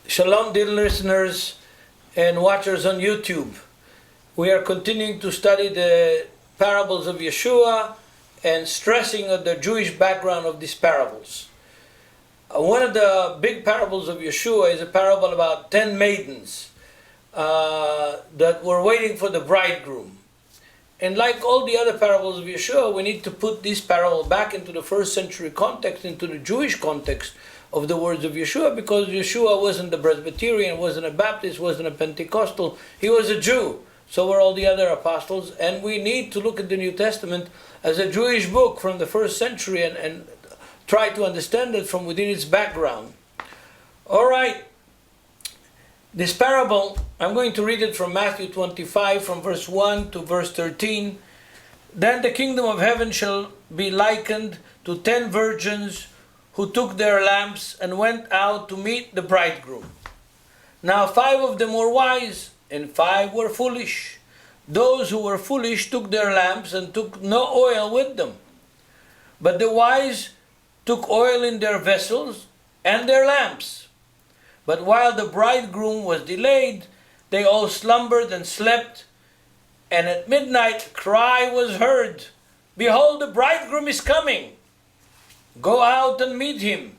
Shalom, dear listeners and watchers on YouTube. We are continuing to study the parables of Yeshua and stressing on the Jewish background of these parables. One of the big parables of Yeshua is a parable about 10 maidens that were waiting for the bridegroom. And like all the other parables of Yeshua, we need to put this parable back into the first century context, into the Jewish context of the words of Yeshua, because Yeshua wasn't a Presbyterian, wasn't a Baptist, wasn't a Pentecostal. He was a Jew. So were all the other apostles. And we need to look at the New Testament as a Jewish book from the first century and try to understand it from within its background. All right. This parable, I'm going to read it from Matthew 25, from verse 1 to verse 13. Then the kingdom of heaven shall be likened to 10 virgins who took their lamps and went out to meet the bridegroom. Now 5 of them were wise, and 5 were foolish. Those who were foolish took their lamps and took no oil with them. But the wise took oil in their vessels and their lamps. But while the bridegroom was delayed, they all slumbered and slept. And at midnight a cry was heard, "Behold, the bridegroom is coming! Go out and meet him."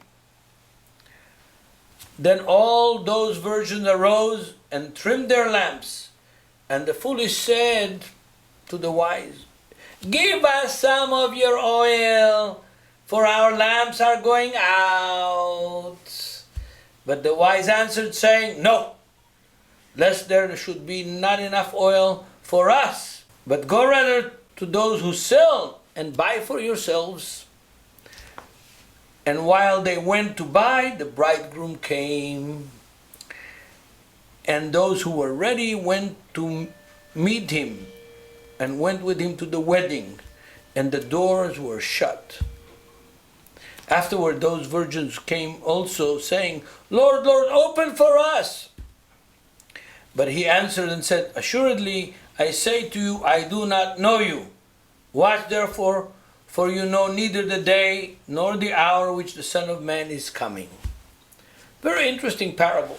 Then all those virgins arose and trimmed their lamps. And the foolish said to the wise, "Give us some of your oil, for our lamps are going out." But the wise answered, saying, "No, lest there should be not enough oil for us. But go rather to those who sell and buy for yourselves." And while they went to buy, the bridegroom came. And those who were ready went to meet him and went with him to the wedding, and the doors were shut. Afterward, those virgins came also, saying, "Lord, Lord, open for us." But he answered and said, "Assuredly, I say to you, I do not know you. Watch therefore, for you know neither the day nor the hour which the Son of Man is coming." Very interesting parable.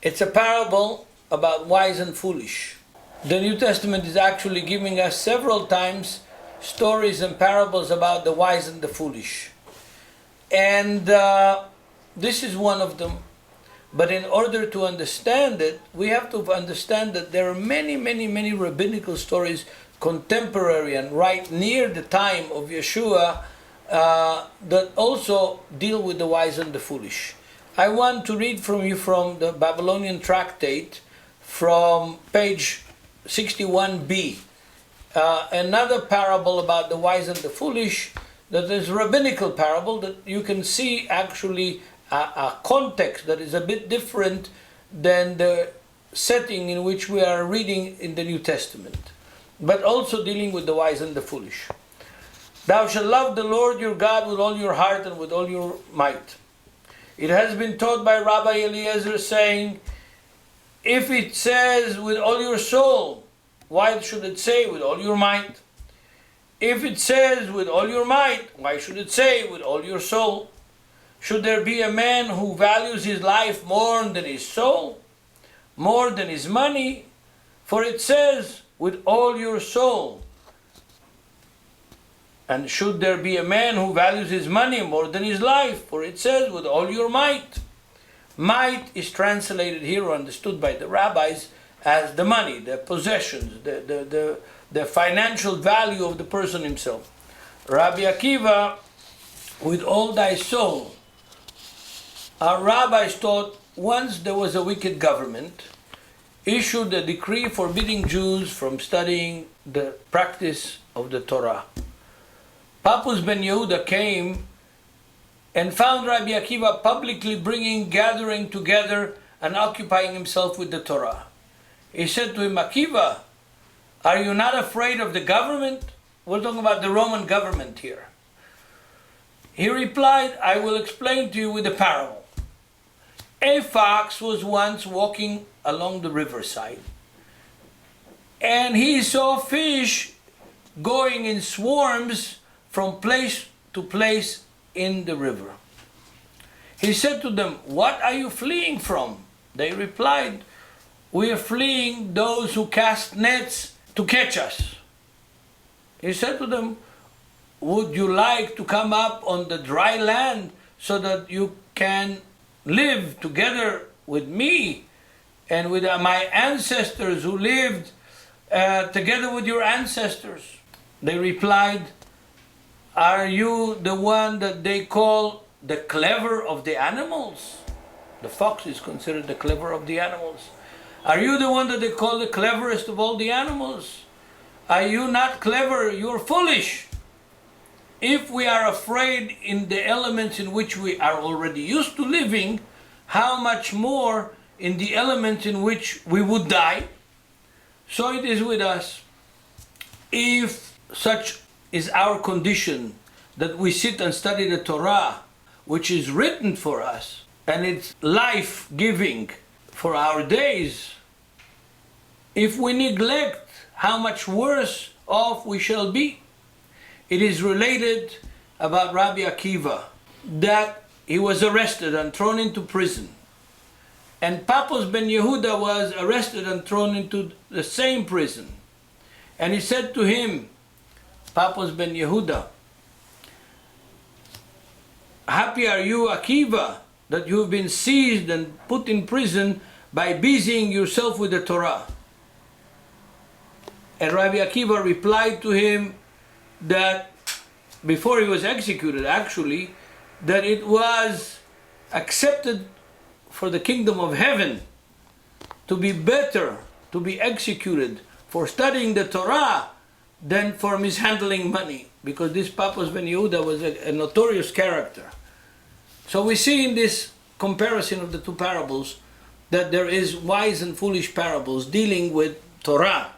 It's a parable about wise and foolish. The New Testament is actually giving us several times stories and parables about the wise and the foolish. And this is one of them. But in order to understand it, we have to understand that there are many rabbinical stories contemporary and right near the time of Yeshua that also deal with the wise and the foolish. I want to read from you from the Babylonian tractate from page 61b. Another parable about the wise and the foolish, that is a rabbinical parable that you can see actually a context that is a bit different than the setting in which we are reading in the New Testament, but also dealing with the wise and the foolish. "Thou shalt love the Lord your God with all your heart and with all your might." It has been taught by Rabbi Eliezer, saying, if it says with all your soul, why should it say with all your might? If it says with all your might, why should it say with all your soul? Should there be a man who values his life more than his soul, more than his money? For it says with all your soul. And should there be a man who values his money more than his life? For it says with all your might. Might is translated here or understood by the rabbis as the money, the possessions, the financial value of the person himself. Rabbi Akiva, with all thy soul. Our rabbis taught once there was a wicked government, issued a decree forbidding Jews from studying the practice of the Torah. Papus ben Yehuda came and found Rabbi Akiva publicly gathering together and occupying himself with the Torah. He said to him, "Akiva, are you not afraid of the government?" We're talking about the Roman government here. He replied, "I will explain to you with a parable. A fox was once walking along the riverside, and he saw fish going in swarms from place to place in the river. He said to them, "What are you fleeing from?" They replied, "We are fleeing those who cast nets to catch us." He said to them, "Would you like to come up on the dry land so that you can live together with me and with my ancestors who lived together with your ancestors?" They replied, "Are you the one that they call the clever of the animals?" The fox is considered the clever of the animals. "Are you the one that they call the cleverest of all the animals? Are you not clever? You're foolish. If we are afraid in the elements in which we are already used to living, how much more in the elements in which we would die?" So it is with us. If such is our condition, that we sit and study the Torah, which is written for us, and it's life-giving for our days, if we neglect, how much worse off we shall be. It is related about Rabbi Akiva that he was arrested and thrown into prison. And Papos ben Yehuda was arrested and thrown into the same prison. And he said to him, Papos ben Yehuda, "Happy are you, Akiva, that you have been seized and put in prison by busying yourself with the Torah." And Rabbi Akiva replied to him that before he was executed, actually, that it was accepted for the kingdom of heaven to be better to be executed for studying the Torah than for mishandling money, because this Papos ben Yehuda was a notorious character. So we see in this comparison of the two parables that there is wise and foolish parables dealing with Torah.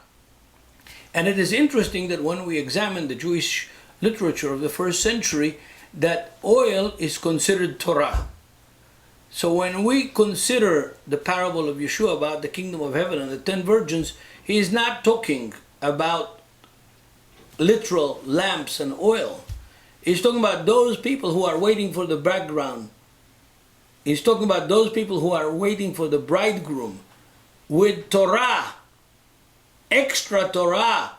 And it is interesting that when we examine the Jewish literature of the first century, that oil is considered Torah. So when we consider the parable of Yeshua about the kingdom of heaven and the 10 virgins, he is not talking about literal lamps and oil. He's talking about those people who are waiting for the bridegroom. He's talking about those people who are waiting for the bridegroom with Torah, extra Torah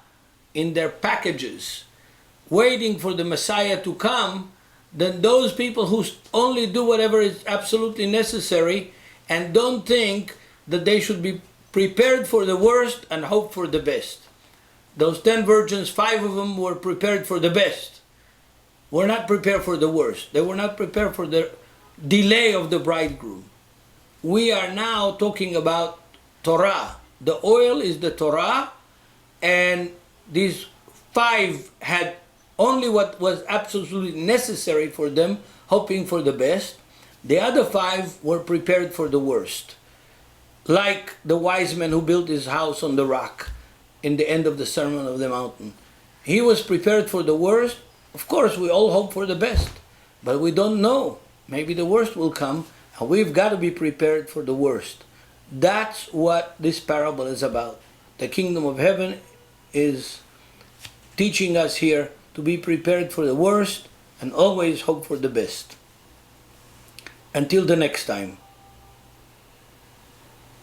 in their packages, waiting for the Messiah to come, than those people who only do whatever is absolutely necessary and don't think that they should be prepared for the worst and hope for the best. Those 10 virgins, 5 of them were prepared for the best. Were not prepared for the worst. They were not prepared for the delay of the bridegroom. We are now talking about Torah. The oil is the Torah, and these 5 had only what was absolutely necessary for them, hoping for the best. The other 5 were prepared for the worst. Like the wise man who built his house on the rock in the end of the Sermon of the Mountain. He was prepared for the worst. Of course, we all hope for the best, but we don't know. Maybe the worst will come, and we've got to be prepared for the worst. That's what this parable is about. The kingdom of heaven is teaching us here to be prepared for the worst and always hope for the best. Until the next time.